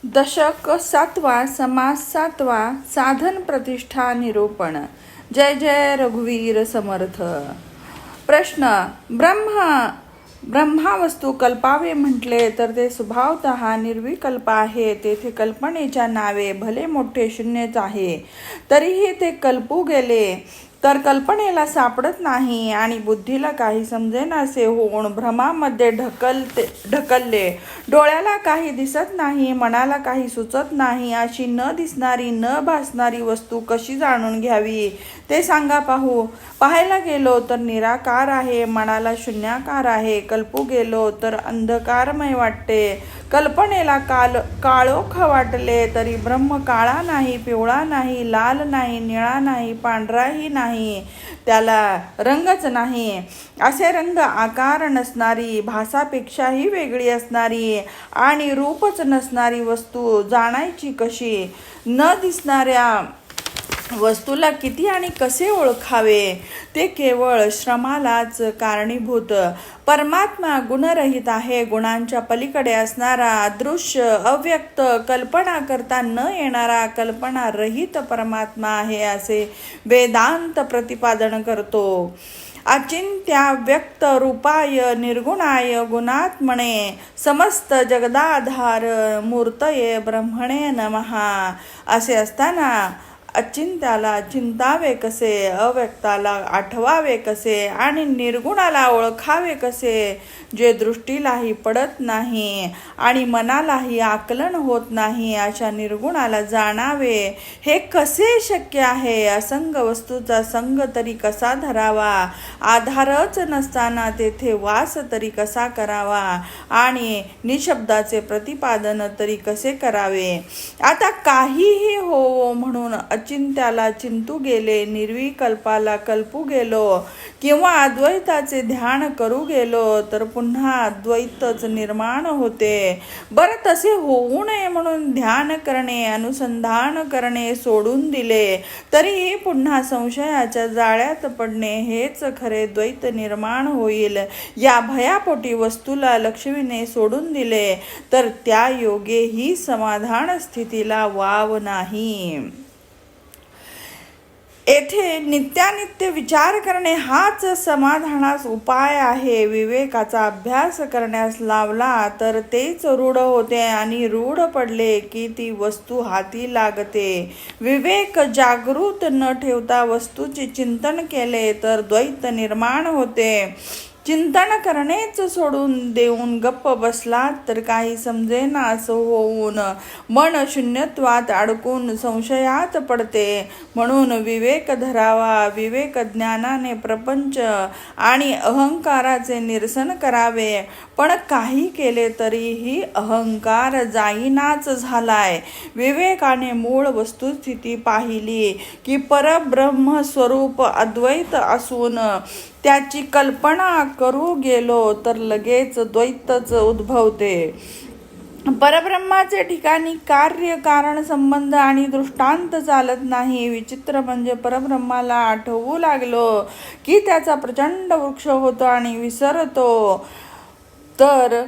दशक 7वा समास 7वा साधन प्रतिष्ठा निरूपण. जय जय रघुवीर समर्थ. प्रश्न. ब्रह्मा वस्तू कल्पावे म्हटले तर ते स्वभावतः निर्विकल्प आहे. तेथे कल्पनेच्या नावे भले मोठे शून्यच आहे, तरीही ते कल्पू गेले तर कल्पनेला सापडत नाही आणि बुद्धीला काही समजेनासे होऊन भ्रमामध्ये ढकलले. डोळ्याला काही दिसत नाही, मनाला काही सुचत नाही, अशी न दिसणारी न भासणारी वस्तू कशी जाणून घ्यावी ते सांगा पाहू. पाहायला गेलो तर निराकार आहे, मनाला शून्याकार आहे. कल्पू गेलो तर अंधकारमय वाटते. कल्पनेला काळोख वाटले तरी ब्रह्म काळा नाही, पिवळा नाही, लाल नाही, निळा नाही, पांढराही नाही, त्याला रंगच नाही. असे रंग आकार नसणारी, भासापेक्षाही वेगळी असणारी आणि रूपच नसणारी वस्तू जाणायची कशी? न दिसणाऱ्या वस्तूला किती आणि कसे ओळखावे? ते केवळ श्रमालाच कारणीभूत. परमात्मा गुणरहित आहे. गुणांच्या पलीकडे असणारा अदृश्य अव्यक्त कल्पना करता न येणारा कल्पना रहित परमात्मा आहे असे वेदांत प्रतिपादन करतो. अचिंत्या व्यक्त रूपाय निर्गुणाय गुणात्मने समस्त जगदाधार मूर्तये ब्रह्मणे नमः असे असताना अचिंत्याला चिंतावे कसे, अव्यक्ताला आठवावे कसे आणि निर्गुणाला ओळखावे कसे, जे दृष्टीलाही पडत नाही आणि मनालाही आकलन होत नाही अशा निर्गुणाला जाणावे हे कसे शक्य आहे? असंग वस्तूचा संग तरी कसा धरावा? आधारच नसताना तेथे वास तरी कसा करावा? आणि निशब्दाचे प्रतिपादन तरी कसे करावे? आता काहीही हो म्हणून अचिंत्याला चिंतू गेले, निर्विकल्पाला कल्पू गेलो किंवा अद्वैताचे ध्यान करू गेलो तर पुन्हा अद्वैतच निर्माण होते. बरं, तसे होऊ नये म्हणून ध्यान करणे, अनुसंधान करणे सोडून दिले तरीही पुन्हा संशयाच्या जाळ्यात पडणे हेच खरे द्वैत निर्माण होईल. या भयापोटी वस्तूला लक्षविणे सोडून दिले तर त्या योगे ही समाधान स्थितीला वाव नाही. येथे नित्यानित्य विचार करणे हाच समाधानास उपाय आहे. विवेकाचा अभ्यास करण्यास लावला तर तेच रूढ होते आणि रूढ पडले की ती वस्तू हाती लागते. विवेक जागृत न ठेवता वस्तूचे चिंतन केले तर द्वैत निर्माण होते. चिंतन करणेच सोडून देऊन गप्प बसलात तर काही समजेना असं होऊन मन शून्यत्वात अडकून संशयात पडते. म्हणून विवेक धरावा. विवेक ज्ञानाने प्रपंच आणि अहंकाराचे निरसन करावे. पण काही केले तरीही अहंकार जाईनाच झालाय. विवेकाने मूळ वस्तुस्थिती पाहिली की परब्रह्म स्वरूप अद्वैत असून त्याची कल्पना करू गेलो तर लगेच द्वैतच उद्भवते. परब्रह्माचे ठिकाणी कार्य कारण संबंध आणि दृष्टांत चालत नाही. विचित्र म्हणजे परब्रह्माला आठवू लागलो की त्याचा प्रचंड वृक्ष होतो आणि विसरतो तर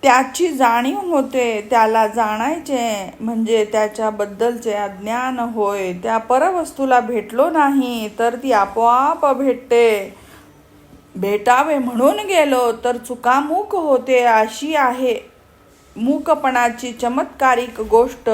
त्याची जाणीव होते. त्याला जाणायचे म्हणजे त्याच्याबद्दलचे अज्ञान होय. त्या परवस्तूला भेटलो नाही तर ती आपोआप भेटावे म्हणून गेलो तर चुकामुक होते. अशी आहे मूकपणाची चमत्कारिक गोष्ट.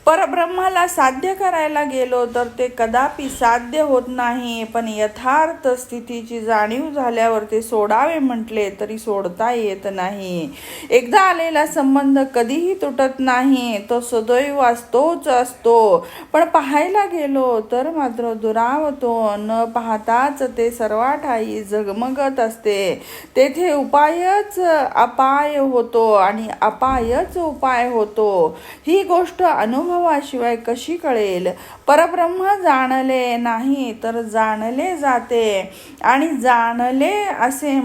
परब्रह्माला साध्य करायला गेलो तर ते कदापि साध्य होत नाही. पण यथार्थ स्थितीची जाणीव झाल्यावर ते सोडावे म्हटले तरी सोडता येत नाही. एकदा आलेला संबंध कधीही तुटत नाही, तो सदैव असतोच असतो. पण पाहायला गेलो तर मात्र दुरावतो. न पाहताच ते सर्वाठाई झगमगत असते. तेथे उपायच अपाय होतो आणि अपायच उपाय होतो. ही गोष्ट अनुभवाशिवाय कशी कळेल? परब्रह्म जाणले नाही तर जाणले जाते आणि जाणले असे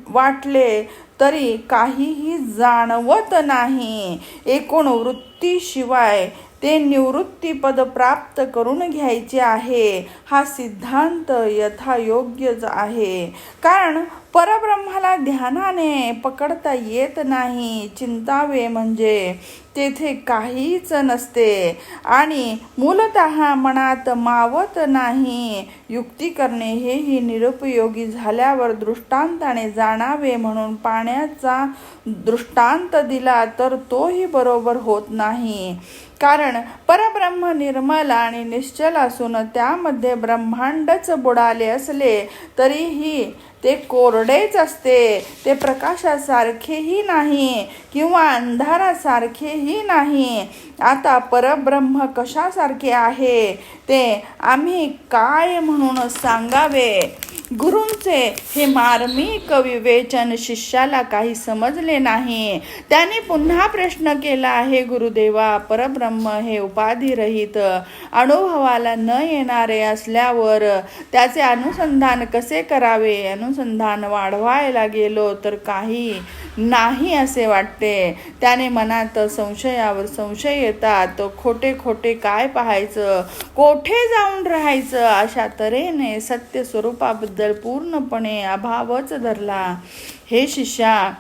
वाटले तरी काहीही जाणवत नाही. एकूण वृत्तीशिवाय ते निवृत्तीपद प्राप्त करून घ्यायचे आहे. हा सिद्धांत यथायोग्यच आहे. कारण परब्रह्माला ध्यानाने पकडता येत नाही. चिंतावे म्हणजे तेथे काहीच नसते आणि मूलतः मनात मावत नाही. युक्ती करणे हेही निरुपयोगी झाल्यावर दृष्टांताने जाणावे म्हणून पाण्याचा दृष्टांत दिला तर तोही बरोबर होत नाही. कारण परब्रह्म निर्मल आणि निश्चल असून त्यामध्ये ब्रह्मांडच बुडाले असले तरीही ते कोरडेच असते. ते प्रकाशासारखेही नाही किंवा अंधारासारखेही नाही. आता परब्रह्म कशासारखे आहे ते आम्ही काय म्हणून सांगावे. गुरूंचे हे मार्मिक विवेचन शिष्याला काही समजले नाही. त्याने पुन्हा प्रश्न केला आहे, गुरुदेवा, परब्रह्म हे उपाधिरहित अनुभवाला न येणारे असल्यावर त्याचे अनुसंधान कसे करावे. अनुसंधान वाढवायला गेलो तर काही नाही असे वाटते. त्याने मनात संशयावर संशय येतात. खोटे खोटे काय पाहायचं, कोठे जाऊन राहायचं अशा तऱ्हेने सत्य स्वरूपाबद्दल पूर्णपणे अभावच धरला. हे शिष्या,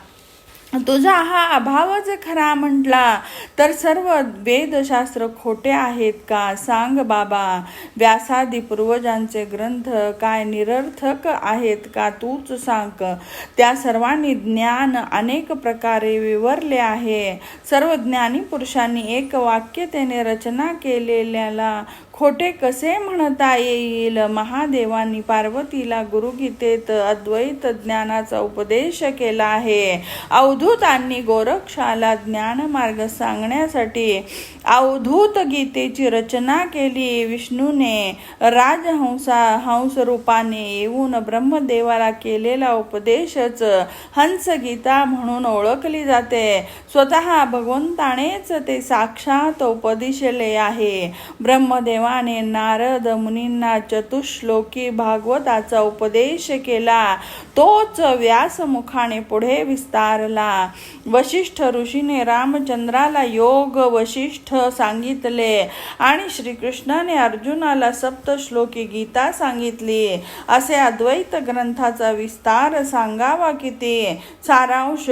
तुझा हा अभावच खरा म्हटला तर सर्व वेदशास्त्र खोटे आहेत का. सांग बाबा, व्यासादी पूर्वजांचे ग्रंथ काय निरर्थक आहेत का तूच सांग. त्या सर्वांनी ज्ञान अनेक प्रकारे विवरले आहे. सर्व ज्ञानी पुरुषांनी एक वाक्यतेने रचना केलेल्याला खोटे कसे म्हणता येईल. महादेवांनी पार्वतीला गुरुगीतेत अद्वैत ज्ञानाचा उपदेश केला आहे. अवधूतांनी गोरक्षाला ज्ञानमार्ग सांगण्यासाठी अवधूत गीतेची रचना केली. विष्णूने हंस रूपाने येऊन ब्रह्मदेवाला केलेला उपदेशच हंसगीता म्हणून ओळखली जाते. स्वतः भगवंतानेच ते साक्षात उपदेशले आहे. ब्रह्मदेवाने नारद मुनींना चतुश्लोकी भागवताचा उपदेश केला. तोच व्यासमुखाने पुढे विस्तारला. वशिष्ठ ऋषीने रामचंद्राला योग वशिष्ठ सांगितले आणि श्रीकृष्णाने अर्जुनाला सप्तश्लोकी गीता सांगितली. असे अद्वैत ग्रंथाचा विस्तार सांगावा किती. सारांश,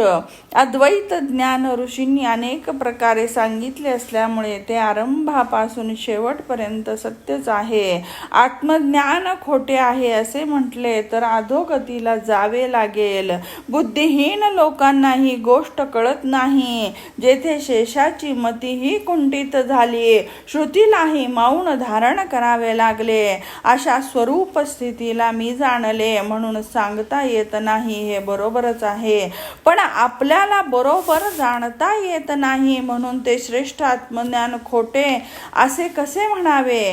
अद्वैत ज्ञान ऋषींनी अनेक प्रकारे सांगितले असल्यामुळे ते आरंभापासून शेवटपर्यंत सत्यच आहे. आत्मज्ञान खोटे आहे असे म्हटले तर अधोगतीला जावे लागेल. बुद्धिहीन लोकांना ही गोष्ट कळत नाही. जेथे शेषाची मतीही कुंठित झाली, श्रुतीलाही मौन धारण करावे लागले, अशा स्वरूप स्थितीला मी जाणले म्हणून सांगता येत नाही हे बरोबरच आहे. पण आपल्याला बरोबर जाणता येत नाही म्हणून ते श्रेष्ठ आत्मज्ञान खोटे असे कसे म्हणावे.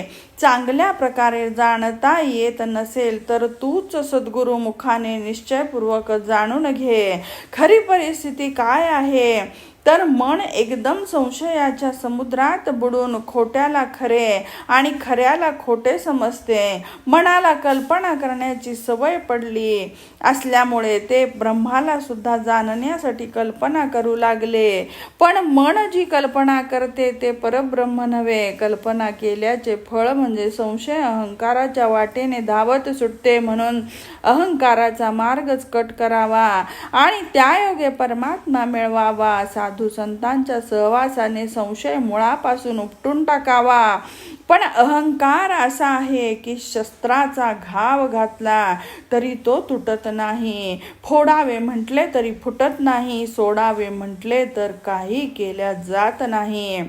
चांगल्या प्रकारे जाणता येत नसेल तर तूच सद्गुरु मुखाने निश्चयपूर्वक जाणून घे. खरी परिस्थिती काय आहे तर मन एकदम संशयाच्या समुद्रात बुडून खोट्याला खरे आणि खऱ्याला खोटे समजते. मनाला कल्पना करण्याची सवय पडली असल्यामुळे ते ब्रह्माला सुद्धा जाणण्यासाठी कल्पना करू लागले. पण मन जी कल्पना करते ते परब्रह्म नव्हे. कल्पना केल्याचे फळ म्हणजे संशय अहंकाराच्या वाटेने धावत सुटते. म्हणून अहंकाराचा मार्गच कट करावा आणि त्यायोगे परमात्मा मिळवावा. साधू संतांच्या सहवासाने संशय मुळापासून उपटून टाकावा. पण अहंकार असा आहे की शस्त्राचा घाव घातला तरी तो तुटत नाही, फोडावे म्हटले तरी फुटत नाही, सोडावे म्हटले तर काही केल्या जात नाही.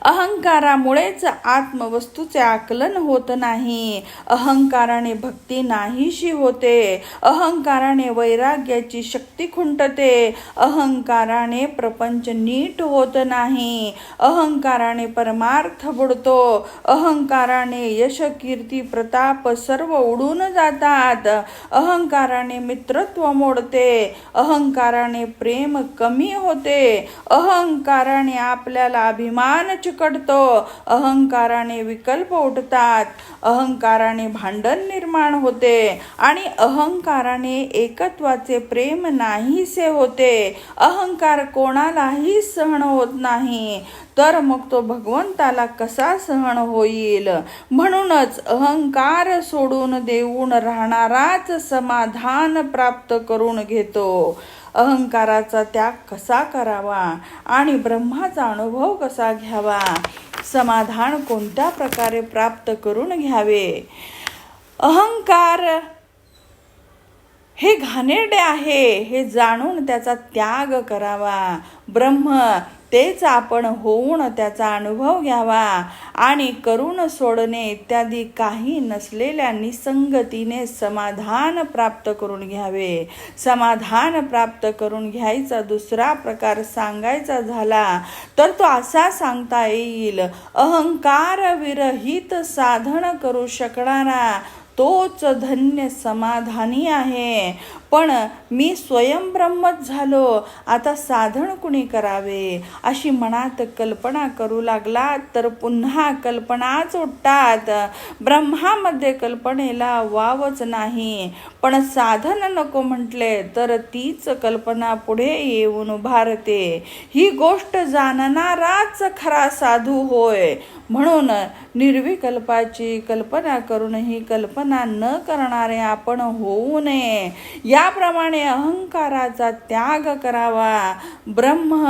अहंकारामुळेच आत्मवस्तूचे आकलन होत नाही. अहंकाराने भक्ती नाहीशी होते. अहंकाराने वैराग्याची शक्ती खुंटते. अहंकाराने प्रपंच नीट होत नाही. अहंकाराने परमार्थ बुडतो. अहंकाराने यश कीर्ती प्रताप सर्व उडून जातात. अहंकाराने मित्रत्व मोडते. अहंकाराने प्रेम कमी होते. अहंकाराने आपल्याला अभिमान चिकटतो. अहंकाराने विकल्प उठतात. अहंकाराने भांडण निर्माण होते आणि अहंकाराने एकत्वाचे प्रेम नाहीसे होते. अहंकार कोणालाही सहन होत नाही. तर मग तो भगवंताला कसा सहन होईल. म्हणूनच अहंकार सोडून देऊन राहणाराच समाधान प्राप्त करून घेतो. अहंकाराचा त्याग कसा करावा आणि ब्रह्माचा अनुभव कसा घ्यावा, समाधान कोणत्या प्रकारे प्राप्त करून घ्यावे. अहंकार हे घाणेरडे आहे हे जाणून त्याचा त्याग करावा. ब्रह्म तेच आपण होऊन त्याचा अनुभव घ्यावा आणि करून सोडणे इत्यादी काही नसलेल्या निसंगतीने समाधान प्राप्त करून घ्यावे. समाधान प्राप्त करून घ्यायचा दुसरा प्रकार सांगायचा झाला तर तो असा सांगता येईल. अहंकार विरहित साधन करू शकणारा तोच धन्य समाधानी आहे. पण मी स्वयं ब्रह्मच झालो, आता साधन कुणी करावे अशी मनात कल्पना करू लागला तर पुन्हा कल्पनाच उठतात. ब्रह्मामध्ये कल्पनेला वावच नाही. पण साधन नको म्हटले तर तीच कल्पना पुढे येऊन उभारते. ही गोष्ट जाणणाराच खरा साधू होय. म्हणून निर्विकल्पाची कल्पना करूनही कल्पना न करणारे आपण होऊ नये. याप्रमाणे अहंकाराचा त्याग करावा. ब्रह्म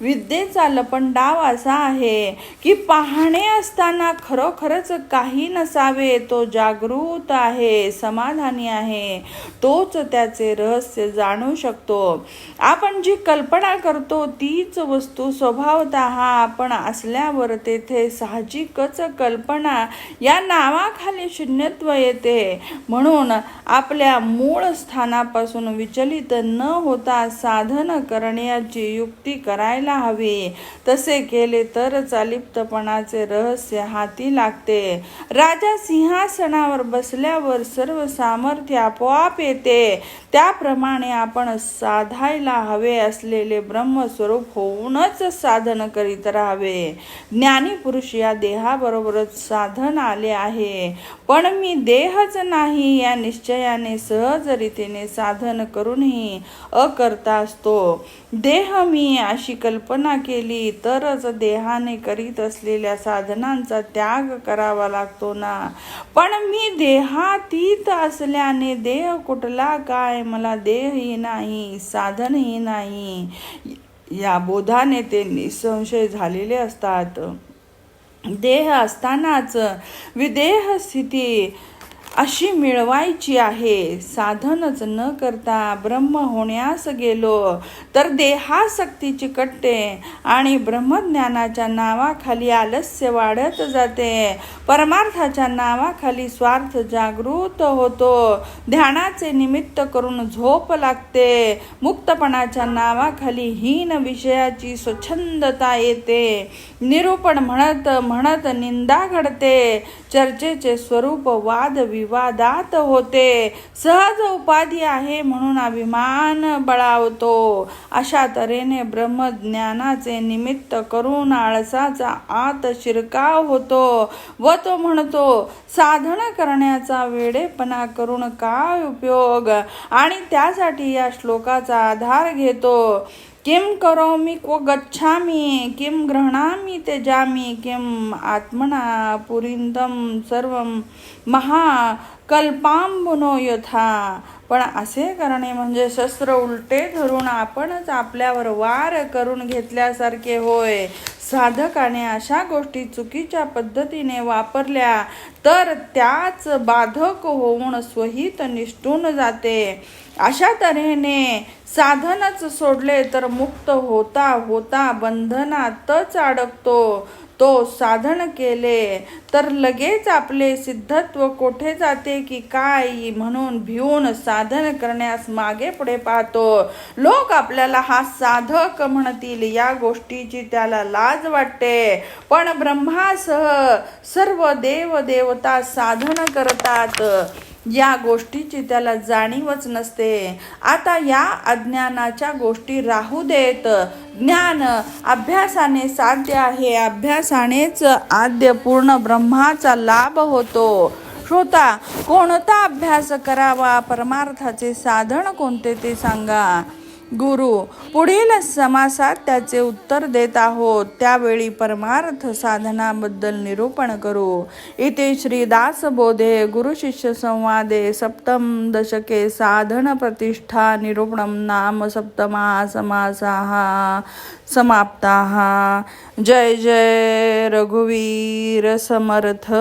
विद्येचा लपंडाव असा आहे की पाहणे असताना खरोखरच काही नसावे. तो जागृत आहे, समाधानी आहे. तोच त्याचे रहस्य जाणू शकतो. आपण जी कल्पना करतो तीच वस्तू स्वभावतः आपण असल्यावर तेथे साहजिकच कल्पना या नावाखाली शून्यत्व येते. म्हणून आपल्या मूळ स्थानापासून विचलित न होता साधन करण्याची युक्ती करायला हवी. तसे केले तरच अलिप्तपणाचे रहस्य हाती लागते. राजा सिंहासनावर बसल्यावर सर्व सामर्थ्य आपोआप येते. त्याप्रमाणे आपण साधायला हवे असलेले ब्रह्मस्वरूप होऊनच साधन करीत राहावे. ज्ञानी पुरुष या देहाबरोबरच साधन आले आहे. पण मी देहच नाही या निश्चयाने सहज रीतीने साधन करूनही अकर्ता असतो. देह मी अशी कल्पना केली तरच देहाने करीत असलेल्या साधनांचा त्याग करावा लागतो ना. पण मी देहातीत असल्याने देह कुठला काय, मला देहही नाही साधनही नाही या बोधाने ते निसंशय झालेले असतात. देह असतानाच विदेह स्थिती अशी मिळवायची आहे. साधनच न करता ब्रह्म होण्यास गेलो तर देहासक्तीची कट्टे आणि ब्रह्मज्ञानाच्या नावाखाली आलस्य वाढत जाते. परमार्थाच्या नावाखाली स्वार्थ जागृत होतो. ध्यानाचे निमित्त करून झोप लागते. मुक्तपणाच्या नावाखाली हीन विषयाची स्वच्छंदता येते. निरूपण म्हणत म्हणत निंदा घडते. चर्चेचे स्वरूप वाद विवादात होते. सहज उपाधी आहे म्हणून अभिमान बळावतो. अशा तऱ्हेने ब्रह्मज्ञानाचे निमित्त करून आळसाचा आत शिरकाव होतो व तो म्हणतो साधन करण्याचा वेडेपणा करून काय उपयोग. आणि त्यासाठी या श्लोकाचा आधार घेतो. किम करोमि क्व गच्छामि किम गृह्णामि त्यजामि किम आत्मना पुरींदम सर्वं महाकल्पांबुनो यथा. पण असे करणे म्हणजे शस्त्र उलटे धरून आपणच आपल्यावर वार करून घेतल्यासारखे होय. साधकाने अशा गोष्टी चुकीच्या पद्धतीने वापरल्या तर त्याच बाधक होऊन स्वहित निष्ठून जाते. अशा तऱ्हेने साधनच सोडले तर मुक्त होता होता बंधनातच अडकतो. तो साधन केले तर लगेच आपले सिद्धत्व कोठे जाते की काय म्हणून भिवून साधन करण्यास मागे पुढे पाहतो. लोक आपल्याला हा साधक म्हणतील या गोष्टीची त्याला लाज वाटते. पण ब्रह्मासह सर्व देव देवता साधन करतात या गोष्टीची त्याला जाणीवच नसते. आता या अज्ञानाच्या गोष्टी राहू देत. ज्ञान अभ्यासाने साध्य आहे. अभ्यासानेच आद्य पूर्ण ब्रह्माचा लाभ होतो. श्रोता, कोणता अभ्यास करावा, परमार्थाचे साधन कोणते ते सांगा. गुरु पुढील समासात त्याचे उत्तर देत आहोत, त्यावेळी परमार्थ साधनाबद्दल निरूपण करू. इथे श्रीदासबोधे गुरुशिष्य संवादे सप्तम दशके साधन प्रतिष्ठा निरूपणम नाम सप्तमा समासाः समाप्ताः. जय जय रघुवीर समर्थ.